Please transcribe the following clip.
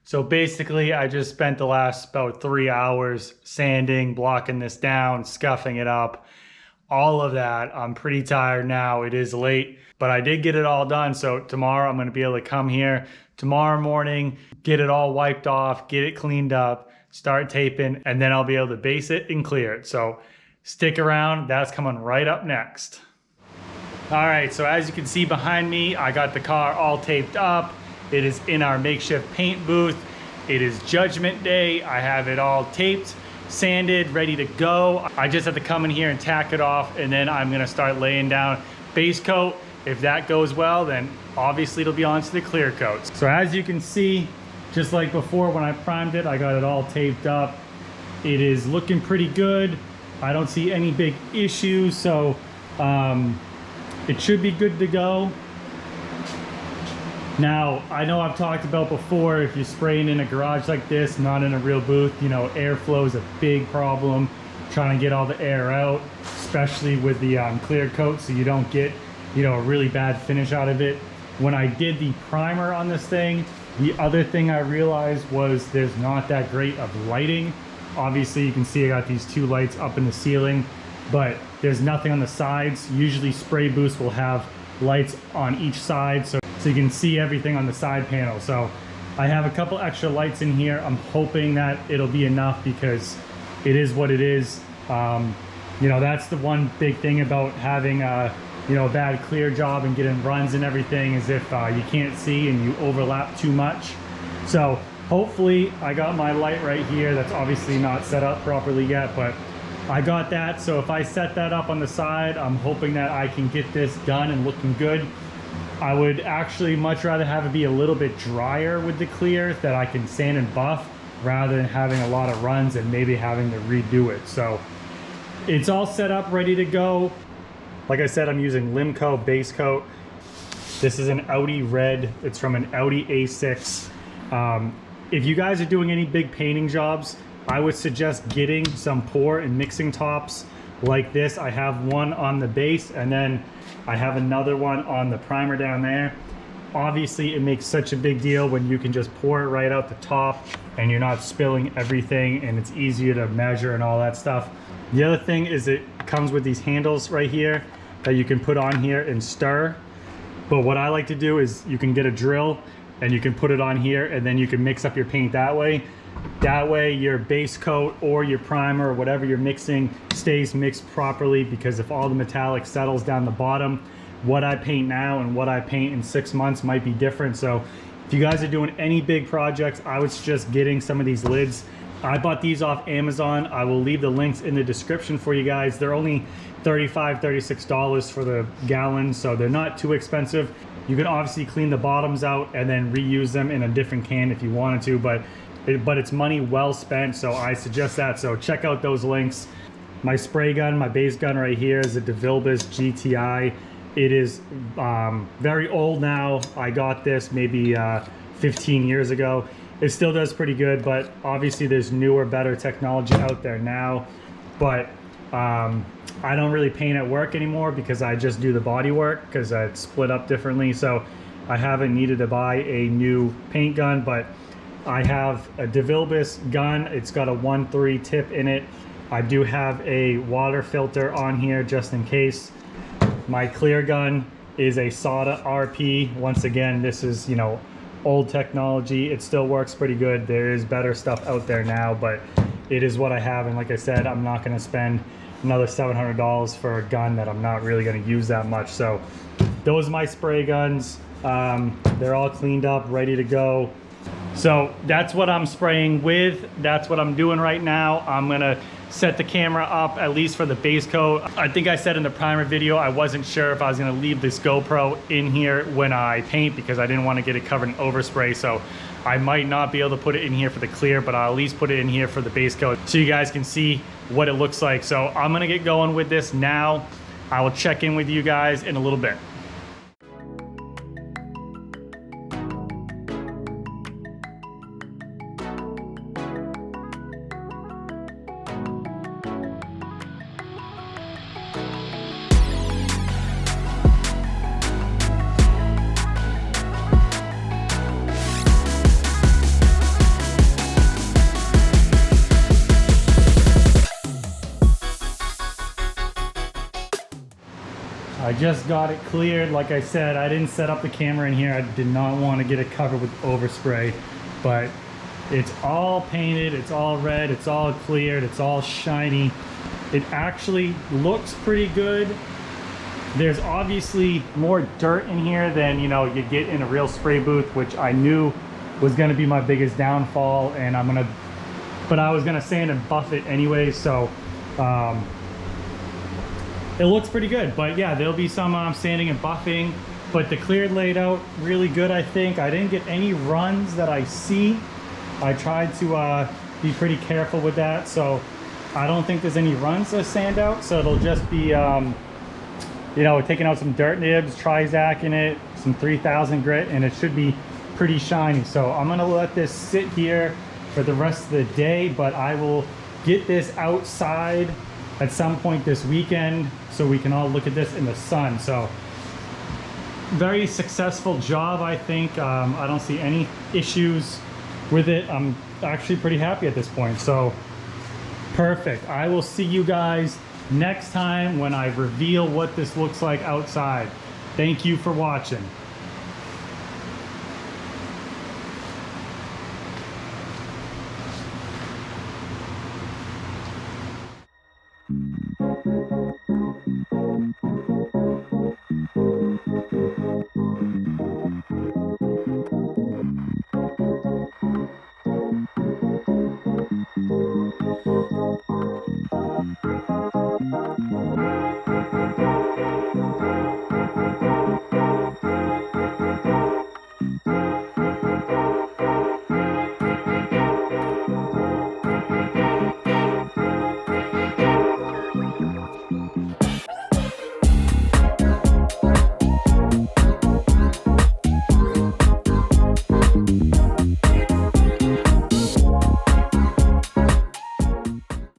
So basically I just spent the last about 3 hours sanding, blocking this down, scuffing it up, all of that. I'm pretty tired now. It is late, but I did get it all done. So tomorrow I'm going to be able to come here tomorrow morning, get it all wiped off, get it cleaned up, start taping, and then I'll be able to base it and clear it. So stick around, that's coming right up next. All right, so as you can see behind me, I got the car all taped up. It is in our makeshift paint booth. It is Judgment Day. I have it all taped, sanded, ready to go. I just have to come in here and tack it off, and then I'm gonna start laying down base coat. If that goes well, then obviously it'll be on to the clear coats. So as you can see, just like before when I primed it, I got it all taped up. It is looking pretty good. I don't see any big issues, so it should be good to go. Now, I know I've talked about before, if you're spraying in a garage like this, not in a real booth, you know, airflow is a big problem. Trying to get all the air out, especially with the clear coat, so you don't get, you know, a really bad finish out of it. When I did the primer on this thing, the other thing I realized was there's not that great of lighting. Obviously, you can see I got these 2 lights up in the ceiling, but there's nothing on the sides. Usually spray booths will have lights on each side, so you can see everything on the side panel. So I have a couple extra lights in here. I'm hoping that it'll be enough because it is what it is. You know, that's the one big thing about having you know, a bad clear job and getting runs and everything, is if you can't see and you overlap too much. So hopefully I got my light right here. That's obviously not set up properly yet, but I got that. So if I set that up on the side, I'm hoping that I can get this done and looking good. I would actually much rather have it be a little bit drier with the clear that I can sand and buff, rather than having a lot of runs and maybe having to redo it. So it's all set up, ready to go. Like I said, I'm using Limco base coat. This is an Audi red. It's from an Audi A6. If you guys are doing any big painting jobs, I would suggest getting some pour and mixing tops like this. I have one on the base, and then I have another one on the primer down there. Obviously, it makes such a big deal when you can just pour it right out the top and you're not spilling everything, and it's easier to measure and all that stuff. The other thing is it comes with these handles right here that you can put on here and stir. But what I like to do is you can get a drill and you can put it on here, and then you can mix up your paint that way. That way your base coat or your primer or whatever you're mixing stays mixed properly, because if all the metallic settles down the bottom, what I paint now and what I paint in 6 months might be different. So if you guys are doing any big projects, I would suggest getting some of these lids. I bought these off Amazon. I will leave the links in the description for you guys. They're only $35, $36 for the gallon, so they're not too expensive. You can obviously clean the bottoms out and then reuse them in a different can if you wanted to, but it's money well spent, so I suggest that. So check out those links. My spray gun, my base gun right here is a DeVilbiss GTI. It is very old now. I got this maybe 15 years ago. It still does pretty good, but obviously there's newer, better technology out there now. But I don't really paint at work anymore because I just do the body work, because it's split up differently. So I haven't needed to buy a new paint gun, but I have a DeVilbiss gun. It's got a 1.3 tip in it. I do have a water filter on here just in case. My clear gun is a Sada RP. Once again, this is, you know, old technology. It still works pretty good. There is better stuff out there now, but it is what I have. And like I said, I'm not going to spend another $700 for a gun that I'm not really going to use that much. So those are my spray guns. They're all cleaned up, ready to go. So that's what I'm spraying with. That's what I'm doing right now. I'm gonna set the camera up, at least for the base coat. I think I said in the primer video, I wasn't sure if I was gonna leave this GoPro in here when I paint, because I didn't want to get it covered in overspray. So I might not be able to put it in here for the clear, but I'll at least put it in here for the base coat so you guys can see what it looks like. So I'm gonna get going with this now. I will check in with you guys in a little bit. I just got it cleared. Like I said, I didn't set up the camera in here. I did not want to get it covered with overspray, but it's all painted, it's all red, it's all cleared, it's all shiny. It actually looks pretty good. There's obviously more dirt in here than, you know, you get in a real spray booth, which I knew was going to be my biggest downfall, and but I was going to sand and buff it anyway, so it looks pretty good. But yeah, there'll be some sanding and buffing, but the cleared laid out really good. I think I didn't get any runs that I see. I tried to be pretty careful with that, so I don't think there's any runs to sand out. So it'll just be you know, taking out some dirt nibs, Trizac-ing it, some 3000 grit, and it should be pretty shiny. So I'm gonna let this sit here for the rest of the day, but I will get this outside at some point this weekend so we can all look at this in the sun. So very successful job, I think. I don't see any issues with it. I'm actually pretty happy at this point. So perfect. I will see you guys next time when I reveal what this looks like outside. Thank you for watching.